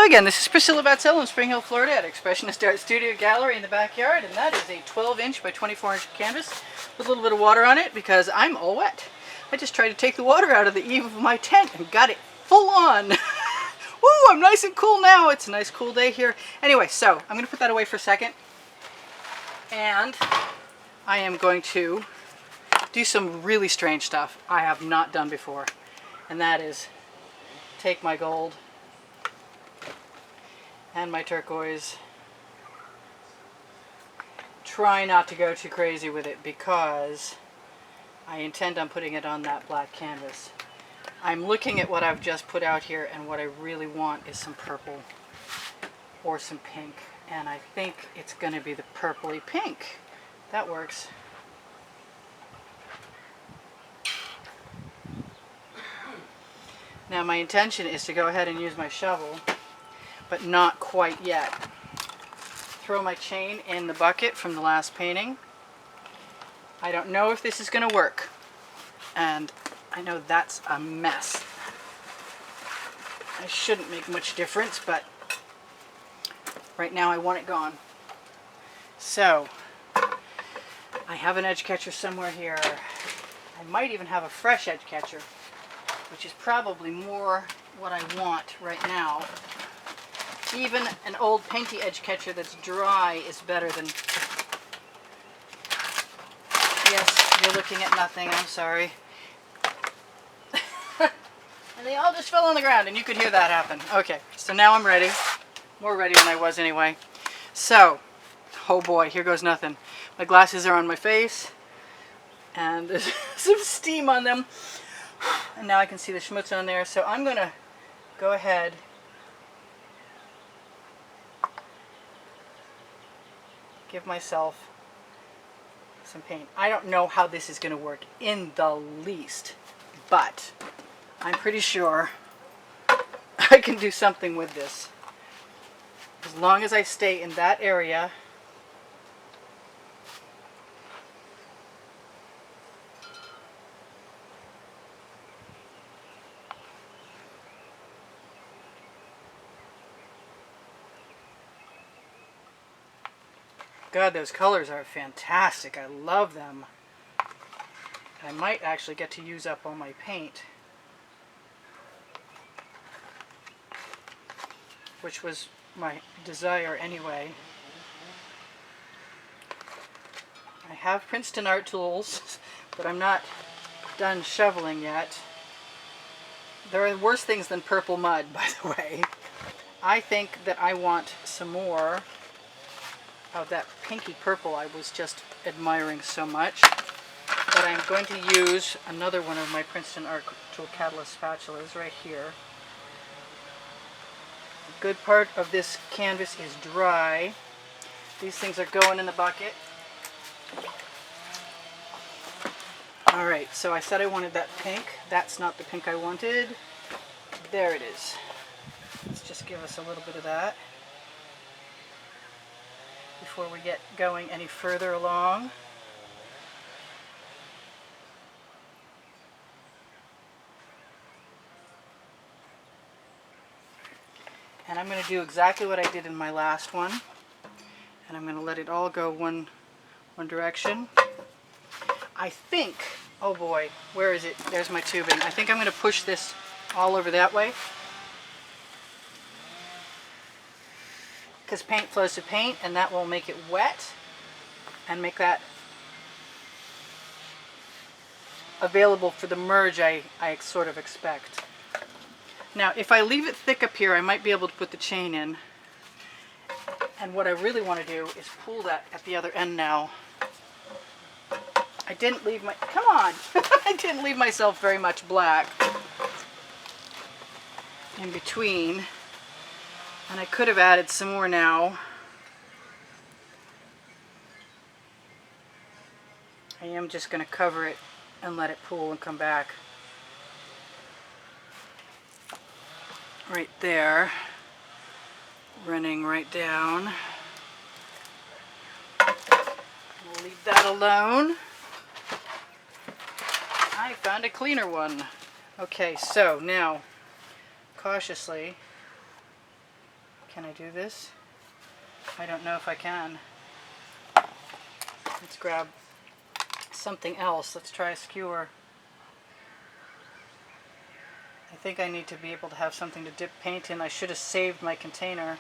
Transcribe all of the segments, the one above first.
again, this is Priscilla Batzell in Spring Hill, Florida at Expressionist Art Studio Gallery in the backyard, and that is a 12-inch by 24-inch canvas with a little bit of water on it because I'm all wet. I just tried to take the water out of the eave of my tent and got it full on. Woo, I'm nice and cool now. It's a nice cool day here. Anyway, so I'm going to put that away for a second, and I am going to do some really strange stuff I have not done before, and that is take my gold and my turquoise. Try not to go too crazy with it because I intend on putting it on that black canvas. I'm looking at what I've just put out here, and what I really want is some purple or some pink, and I think it's going to be the purpley pink. That works. Now my intention is to go ahead and use my shovel, but not quite yet. Throw my chain in the bucket from the last painting. I don't know if this is going to work, and I know that's a mess. I shouldn't make much difference, but right now I want it gone. So I have an edge catcher somewhere here. I might even have a fresh edge catcher, which is probably more what I want right now. Even an old painty edge catcher that's dry is better than... Yes, you're looking at nothing, I'm sorry. And they all just fell on the ground, and you could hear that happen. Okay, so now I'm ready. More ready than I was anyway. So, oh boy, here goes nothing. My glasses are on my face, and there's some steam on them. And now I can see the schmutz on there, so I'm going to go ahead give myself some paint. I don't know how this is going to work in the least, but I'm pretty sure I can do something with this. As long as I stay in that area. God, those colors are fantastic. I love them. I might actually get to use up all my paint, which was my desire anyway. I have Princeton art tools, but I'm not done shoveling yet. There are worse things than purple mud, by the way. I think that I want some more of that pinky purple I was just admiring so much. But I'm going to use another one of my Princeton Art Tool Catalyst spatulas right here. A good part of this canvas is dry. These things are going in the bucket. Alright, so I said I wanted that pink. That's not the pink I wanted. There it is. Let's just give us a little bit of that before we get going any further along. And I'm going to do exactly what I did in my last one, and I'm going to let it all go one direction. I think, oh boy, where is it? There's my tubing. I think I'm going to push this all over that way, because paint flows to paint, and that will make it wet and make that available for the merge I sort of expect. Now, if I leave it thick up here, I might be able to put the chain in. And what I really want to do is pull that at the other end now. I didn't leave my... Come on! I didn't leave myself very much black in between. And I could have added some more now. I am just going to cover it and let it pool and come back. Right there. Running right down. We'll leave that alone. I found a cleaner one. Okay, so now, cautiously, Can I do this? I don't know if I can. Let's grab something else. Let's try a skewer. I think I need to be able to have something to dip paint in. I should have saved my container.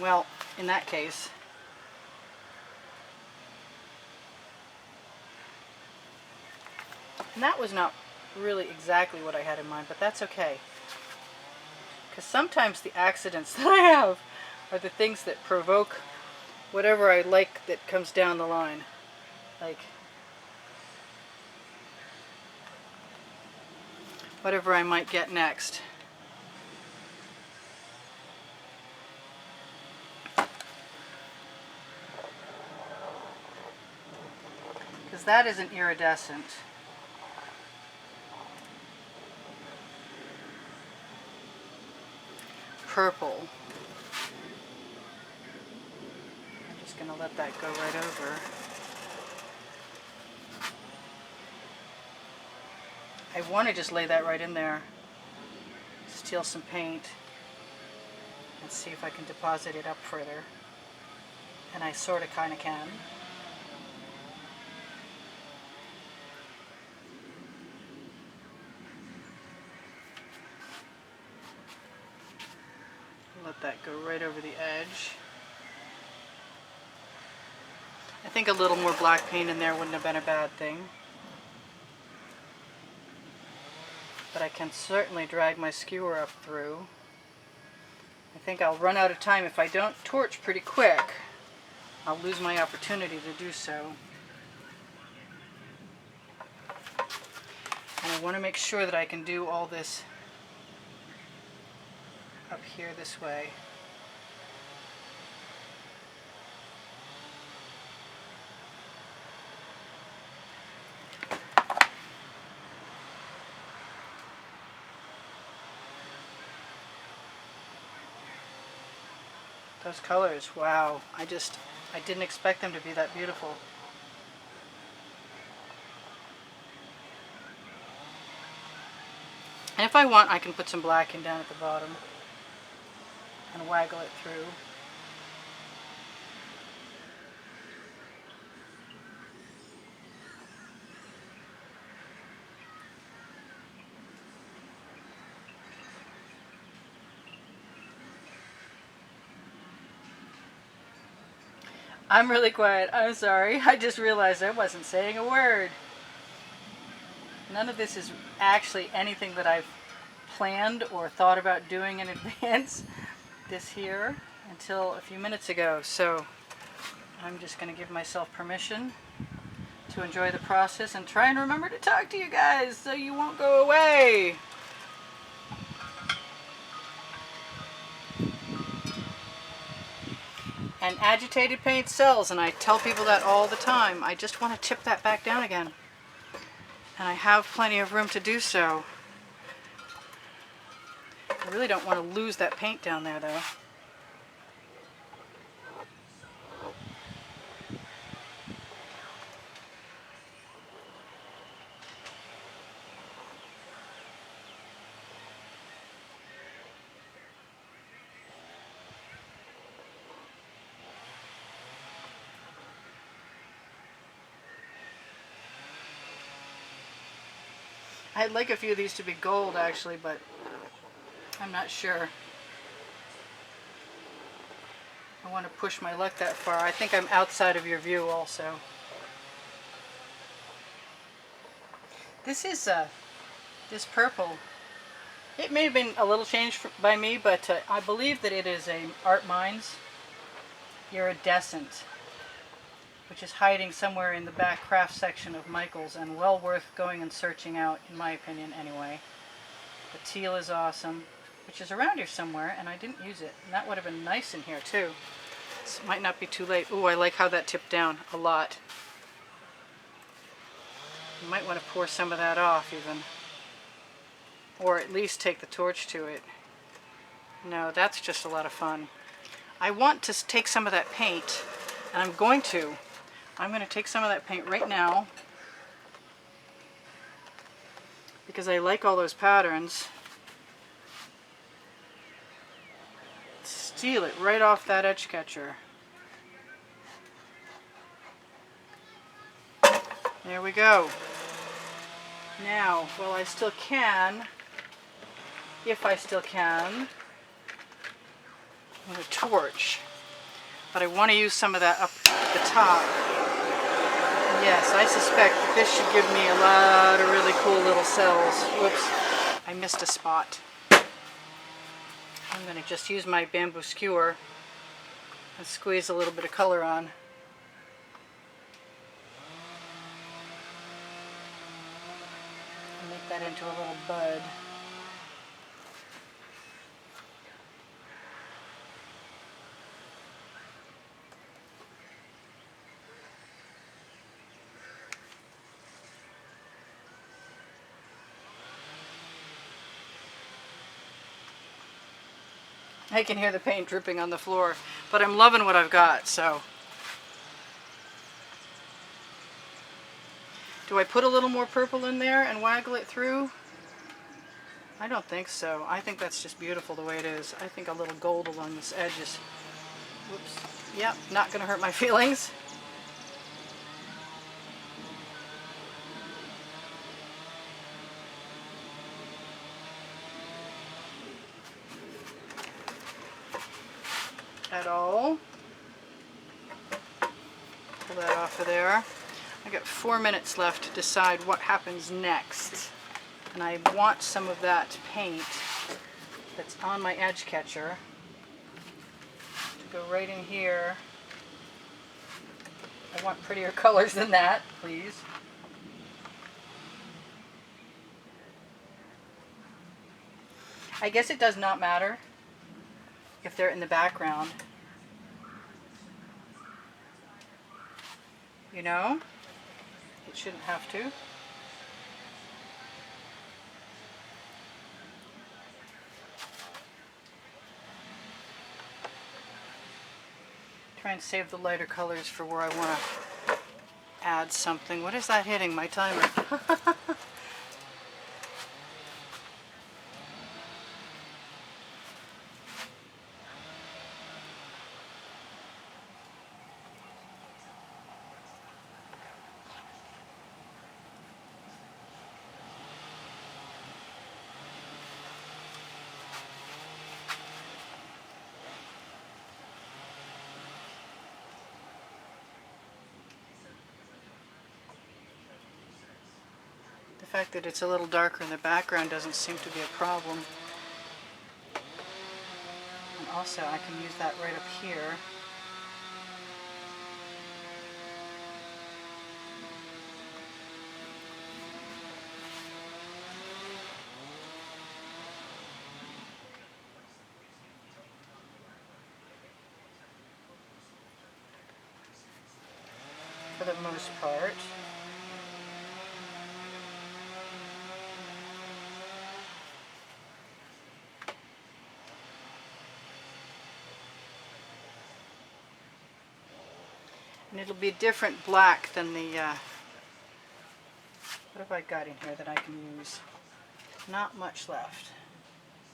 Well, in that case, and that was not really exactly what I had in mind, but that's okay. Because sometimes the accidents that I have are the things that provoke whatever I like that comes down the line. Like whatever I might get next. Because that is an iridescent. Purple. I'm just going to let that go right over. I want to just lay that right in there, steal some paint, and see if I can deposit it up further. And I sort of kind of can. Let that go right over the edge. I think a little more black paint in there wouldn't have been a bad thing. But I can certainly drag my skewer up through. I think I'll run out of time if I don't torch pretty quick. I'll lose my opportunity to do so. And I want to make sure that I can do all this up here this way. Those colors, wow, I didn't expect them to be that beautiful. And if I want, I can put some black in down at the bottom and waggle it through. I'm really quiet. I'm sorry. I just realized I wasn't saying a word. None of this is actually anything that I've planned or thought about doing in advance this here until a few minutes ago. So I'm just going to give myself permission to enjoy the process and try and remember to talk to you guys so you won't go away. And agitated paint sells, and I tell people that all the time. I just want to tip that back down again. And I have plenty of room to do so. I really don't want to lose that paint down there though. I'd like a few of these to be gold actually, but I'm not sure. I want to push my luck that far. I think I'm outside of your view also. This is this purple. It may have been a little changed by me, but I believe that it is a Art Minds iridescent, which is hiding somewhere in the back craft section of Michael's, and well worth going and searching out, in my opinion anyway. The teal is awesome, which is around here somewhere, and I didn't use it. And that would have been nice in here too. This might not be too late. Ooh, I like how that tipped down a lot. You might want to pour some of that off even. Or at least take the torch to it. No, that's just a lot of fun. I want to take some of that paint, and I'm going to take some of that paint right now because I like all those patterns. steal it right off that edge catcher. There we go. Now, while I still can, if I still can, I'm going to torch. But I want to use some of that up at the top. Yes, I suspect that this should give me a lot of really cool little cells. Whoops, I missed a spot. I'm going to just use my bamboo skewer and squeeze a little bit of color on. And make that into a little bud. I can hear the paint dripping on the floor, but I'm loving what I've got, so. Do I put a little more purple in there and waggle it through? I don't think so. I think that's just beautiful the way it is. I think a little gold along this edge is, whoops, yep, not gonna hurt my feelings. At all. Pull that off of there. I got 4 minutes left to decide what happens next. And I want some of that paint that's on my edge catcher to go right in here. I want prettier colors than that, please. I guess it does not matter if they're in the background. You know? It shouldn't have to. Try and save the lighter colors for where I want to add something. What is that hitting? My timer. The fact that it's a little darker in the background doesn't seem to be a problem. And also I can use that right up here. For the most part. And it'll be a different black than the, what have I got in here that I can use? Not much left.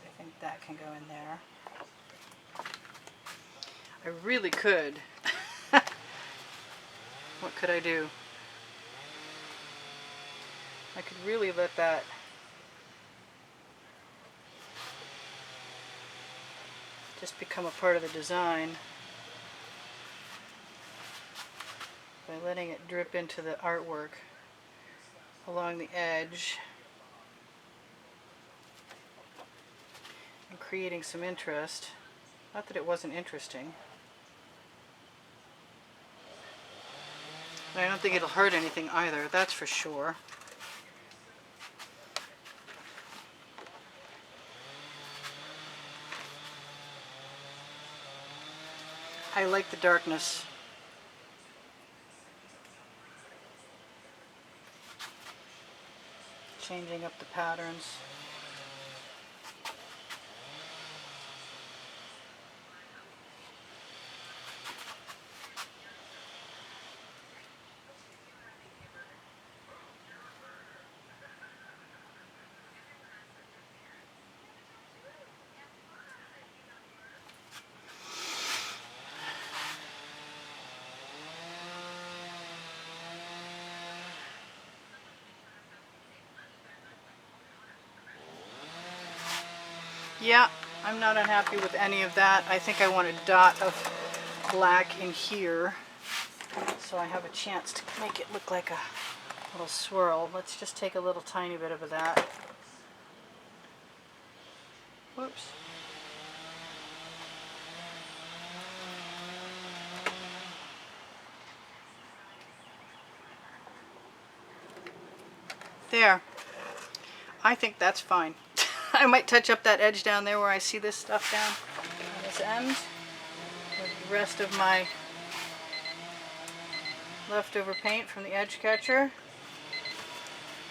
I think that can go in there. I really could. What could I do? I could really let that just become a part of the design by letting it drip into the artwork along the edge and creating some interest. Not that it wasn't interesting. But I don't think it'll hurt anything either, that's for sure. I like the darkness. Changing up the patterns. Yeah, I'm not unhappy with any of that. I think I want a dot of black in here so I have a chance to make it look like a little swirl. Let's just take a little tiny bit of that. Whoops. There. I think that's fine. I might touch up that edge down there where I see this stuff down on this end with the rest of my leftover paint from the edge catcher.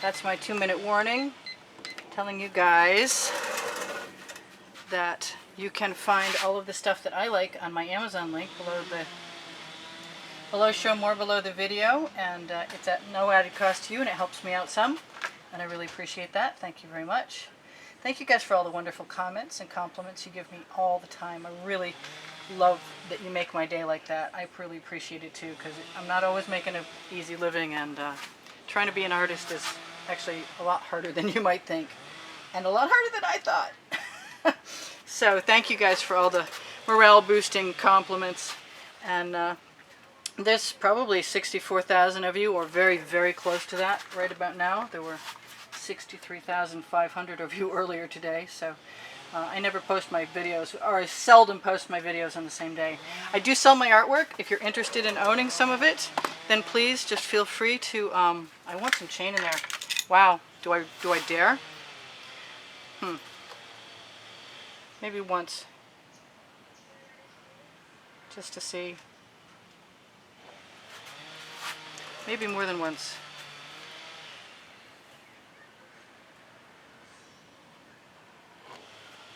That's my 2-minute warning telling you guys that you can find all of the stuff that I like on my Amazon link below show more below the video, and it's at no added cost to you, and it helps me out some, and I really appreciate that. Thank you very much. Thank you guys for all the wonderful comments and compliments you give me all the time. I really love that you make my day like that. I really appreciate it too, because I'm not always making an easy living, and trying to be an artist is actually a lot harder than you might think, and a lot harder than I thought. So thank you guys for all the morale boosting compliments, and there's probably 64,000 of you, or very, very close to that right about now. There were 63,500 of you earlier today, so I never post my videos, or I seldom post my videos on the same day. I do sell my artwork. If you're interested in owning some of it, then please just feel free to, I want some chain in there. Wow, do I dare? Maybe once, just to see. Maybe more than once.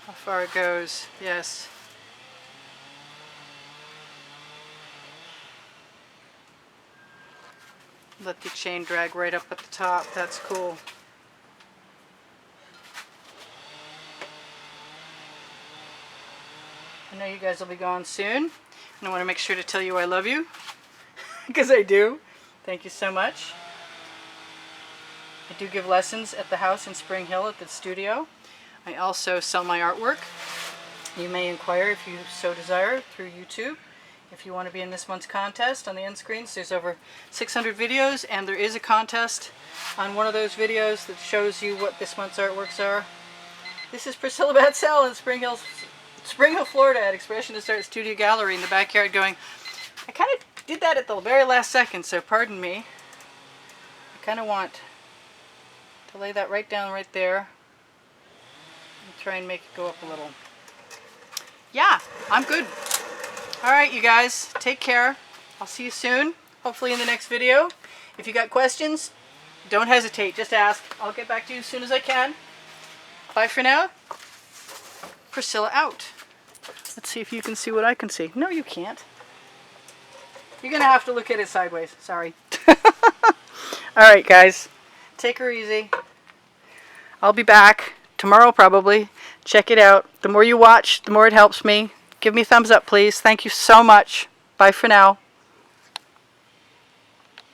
How far it goes, yes. Let the chain drag right up at the top, that's cool. I know you guys will be gone soon, and I want to make sure to tell you I love you, because I do. Thank you so much. I do give lessons at the house in Spring Hill at the studio. I also sell my artwork. You may inquire if you so desire through YouTube. If you want to be in this month's contest, on the end screens there's over 600 videos, and there is a contest on one of those videos that shows you what this month's artworks are. This is Priscilla Batzell in Spring Hill, Florida at Expressionist Art Studio Gallery in the backyard going, I kind of did that at the very last second, so pardon me. I kind of want to lay that right down right there and try and make it go up a little. Yeah, I'm good. Alright, you guys, take care. I'll see you soon, hopefully in the next video. If you got questions, don't hesitate, just ask. I'll get back to you as soon as I can. Bye for now. Priscilla out. Let's see if you can see what I can see. No, you can't. You're going to have to look at it sideways. Sorry. Alright, guys. Take her easy. I'll be back tomorrow probably. Check it out. The more you watch, the more it helps me. Give me a thumbs up, please. Thank you so much. Bye for now.